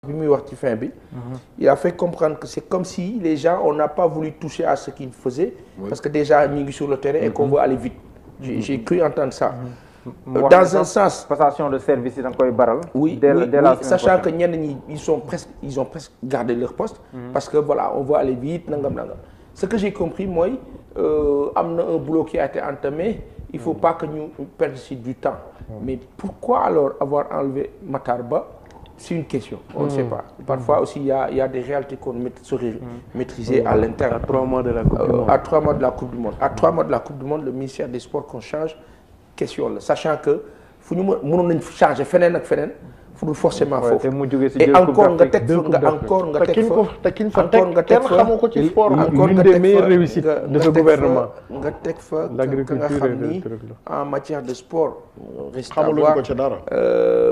bi muy wax ci fin bi. Il a fait comprendre que c'est comme si les gens on n'a pas voulu toucher à ce qu'ils faisaient. Parce que déjà ñu ngi sur le terrain et qu'on veut aller vite. J'ai cru entendre ça. Dans un sens. Passation de service yi da nga koy baral. Oui, sachant que ñenn ñi ils ont presque gardé leur poste. Parce que voilà on veut aller vite nangam. Ce que j'ai compris mooy am na un boulot qui a été entamé. Il faut pas que ñu perdre du temps. Mais pourquoi alors avoir enlevé Matar Ba? C'est une question. On ne sait pas. Parfois aussi il y a des réalités qu'on saurait maîtriser à l'interne. À 3 mois de la Coupe du Monde. À 3 mois de la Coupe du Monde. À 3 mois de la Coupe du Monde, le ministère des Sports qu'on change question la sachant que fu ñu mënoon nañ changer feneen ak feneen fu dul forcément foofu. Et encore nga teg fa encore nga teg fa l'une des meilleures réussites de ce gouvernement. nga teg fa ka nga xam ni en matière de sport. reste à xamaluñ voir ko ci dara.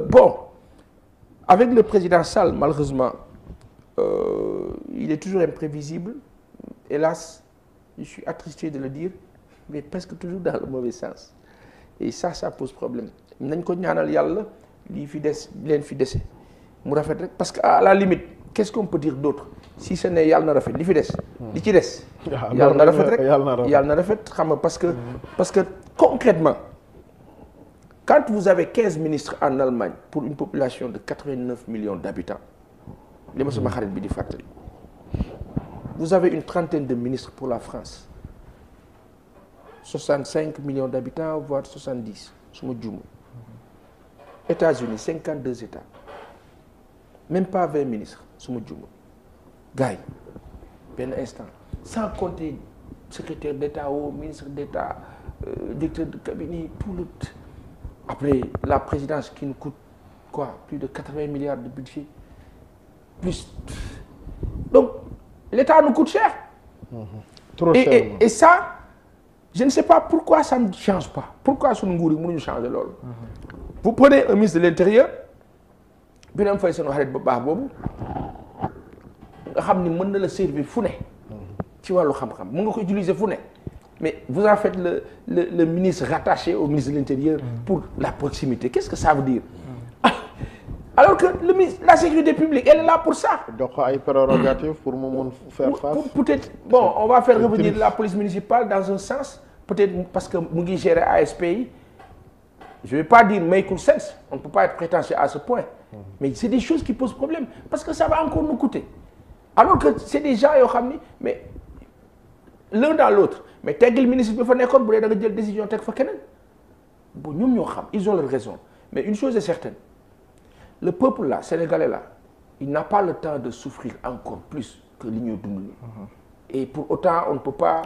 Bon avec le président Sall malheureusement il est toujours imprévisible hélas je suis attristé de le dire mais presque toujours dans le mauvais sens et ça pose problème nañ ko ñaanal yàlla lii fi des leen fi dese mu rafet rek parce que à la limite qu'est-ce qu'on peut dire d'autre si ce n'est yàlla na rafet li fi des li ci des yàlla na rafet rek yàlla na rafet xam nga parce que concrètement quand vous avez 15 ministres en Allemagne pour une population de 89 millions d'habitants li ma sama xarit bi di fàttali vous avez une trentaine de ministres pour la France 65 millions d'habitants voire 70 su ma juumul États-Unis 52 États même pas 20 ministres su ma juumul gars yi benn instant sans compter secrétaire d'État ou ministre d'État directeur de cabinet tout le après la présidence qui nous coûte quoi plus de 80 milliards de budget plus donc l'État nous coûte cher. Trop cher et ça je ne sais pas pourquoi ça ne change pas pourquoi suñu nguur yi mënuñu changer loolu. vous prenez un ministre de l'Intérieur Birame Faye sunu xarit ba baax boobu nga xam ni mën na la servir fu ne ci wàllu xam-xam mën nga ko utiliser fu ne mais vous en faites le ministre rattaché au ministre de l'Intérieur pour la proximité qu'est-ce que ça veut dire alors que le ministre la sécurité publique elle est là pour ça. jox ko ay prérogatives pour mu mun faire face. Peut-être bon on va faire revenir la police municipale dans un sens peut-être parce que mu ngi gérer ASPI je vais pas dire make sense on ne peut pas être prétentieux à ce point mais c'est des choses qui posent problème parce que ça va encore nous coûter alors que c'est des gens yoo xam ni mais l'un dans l'autre mais teggil ministre bi fa nekkoon bu dee da nga jël décision teg fa keneen bon ñoom ñoo xam ils ont leur raison mais une chose est certaine le peuple là sénégalais là il n'a pas le temps de souffrir encore plus que li ñuy dund et pour autant on ne peut pas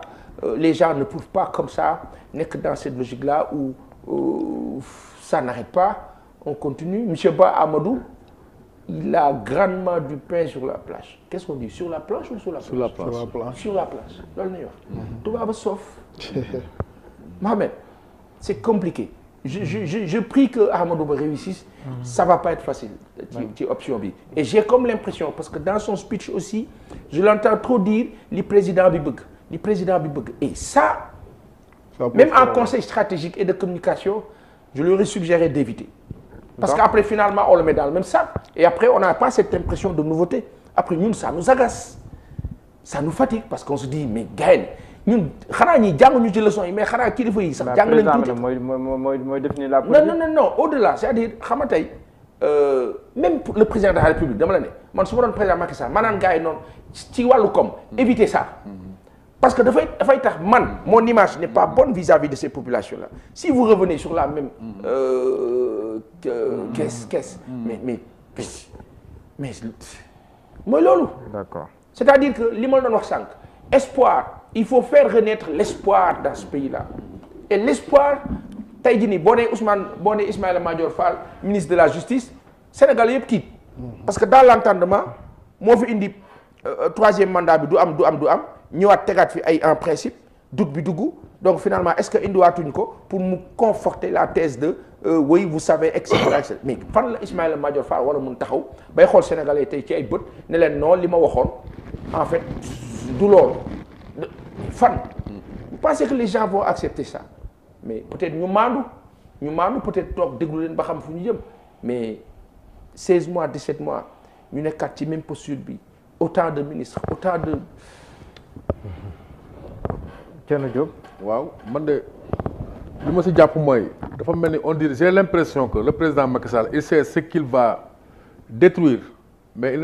les gens ne peuvent pas comme ça nekk dans cette logique là où ça n'arrête pas on continue monsieur Ba Amadou il a grandement du pain sur la plage qu'est-ce qu'on dit sur la planche ou sur la plage sur la plage loolu nañu wax tubaab a soof Mohamed c'est compliqué je prie que Amadou Ba réussisse ça va pas être facile ci option bi et j'ai comme l'impression parce que dans son speech aussi je l'entends trop dire li président bi bëgg et ça même en conseil stratégique et de communication je lui aurais suggéré d'éviter parce qu'après finalement on le met dans le même sac et après on n'a pas cette impression de nouveauté après ñun ça nous agace ça nous fatigue parce qu'on se dit mais gars ñun xanaa ñi jànguñu ci leçon yi mais xanaa kilifa yi sax jàng nañ tuuti mooy définir la politique. non au-delà c'est-à-dire xam nga tey même le président de la République dama la ne man su ma doon président Macky Sall maanaam gars yi noonu ci wàllu koom éviter ça parce que dafay tax man mon image n'est pas bonne vis-à-vis de ces populations-là si vous revenez sur la même caisse mais mooy loolu d'accord c'est-à-dire que li ma doon wax sànq espoir il faut faire renaître l'espoir dans ce pays-là et l'espoir tey jii nii boo nee Ismaïla Madior Fall ministre de la justice Sénégal yëpp tiit parce que dans l'entendement moo fi indi troisième mandat bi du am ñëwaat tegaat fi ay en principe doute bi dugg donc finalement est-ce que indiwaatuñ ko pour mu conforter la thèse de oui vous savez et cetera mais fan la Ismaïla Madior Fall war a mun taxaw bay xool Sénégalais tey ci ay bët ne leen non li ma waxoon en fait du loolu fan vous pensez que les gens vont accepter ça mais peut-être ñu maandu peut-être toog déglu leen ba xam fu ñu jëm mais 16 mois 17 mois ñu nekkaat ci même posture bi autant de ministres autant de. Thierno Diop. waaw man de li ma si jàpp mooy dafa mel ni on dirait j'ai l'impression que le président Macky Sall il sait ce qu'il va détruire mais